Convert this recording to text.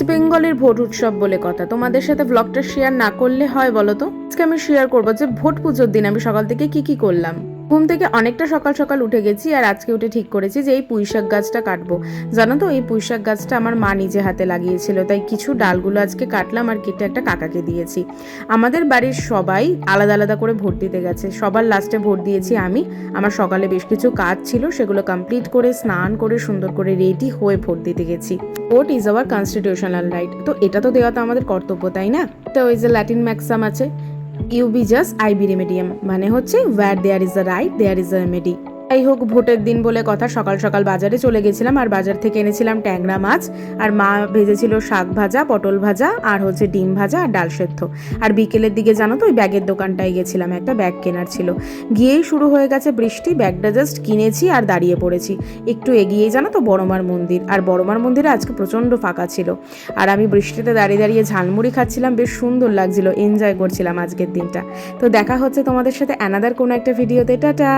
বেঙ্গলের ভোট উৎসব বলে কথা, তোমাদের সাথে ব্লগটা শেয়ার না করলে হয় বলো তো? আজকে আমি শেয়ার করবো যে ভোট পুজোর দিন আমি সকাল থেকে কি করলাম। ঘুম থেকে অনেকটা সকাল সকাল উঠে গেছি, আর আজকে উঠে ঠিক করেছি যে এই পুঁইশাক গাছটা কাটবো। জানো তো, এই পুঁইশাক গাছটা আমার মা নিজে হাতে লাগিয়েছিল, তাই কিছু ডালগুলো আজকে কাটলাম আর কেটে একটা কাকাকে দিয়েছি। আমাদের বাড়ির সবাই আলাদা আলাদা করে ভোট দিতে গেছে, সবার লাস্টে ভোট দিয়েছি আমি। আমার সকালে বেশ কিছু কাজ ছিল, সেগুলো কমপ্লিট করে স্নান করে সুন্দর করে রেডি হয়ে ভোট দিতে গেছি। Vote is our constitutional right, তো এটা তো দেওয়া তো আমাদের কর্তব্য, তাই না? তো ওই যে ল্যাটিন ম্যাক্সাম আছে, ইউবি জাস্ট আইবি রেমেডিয়াম, মানে হচ্ছে where there is a right there is a remedy. যাই হোক, ভোটের দিন বলে কথা, সকাল সকাল বাজারে চলে গেছিলাম, আর বাজার থেকে এনেছিলাম ট্যাংরা মাছ, আর মা ভেজেছিল শাক ভাজা, পটল ভাজা, আর হচ্ছে ডিম ভাজা আর ডাল সেদ্ধ। আর বিকেলের দিকে জানো তো ওই ব্যাগের দোকানটায় গেছিলাম, একটা ব্যাগ কেনার ছিল। গিয়েই শুরু হয়ে গেছে বৃষ্টি, ব্যাগটা জাস্ট কিনেছি আর দাঁড়িয়ে পড়েছি। একটু এগিয়েই জানো তো বড়মার মন্দির, আর বড়মার মন্দিরে আজকে প্রচণ্ড ফাঁকা ছিল। আর আমি বৃষ্টিতে দাঁড়িয়ে দাঁড়িয়ে ঝালমুড়ি খাচ্ছিলাম, বেশ সুন্দর লাগছিল, এনজয় করছিলাম আজকের দিনটা। তো দেখা হচ্ছে তোমাদের সাথে অ্যানাদার কোনো একটা ভিডিওতে। টাটা।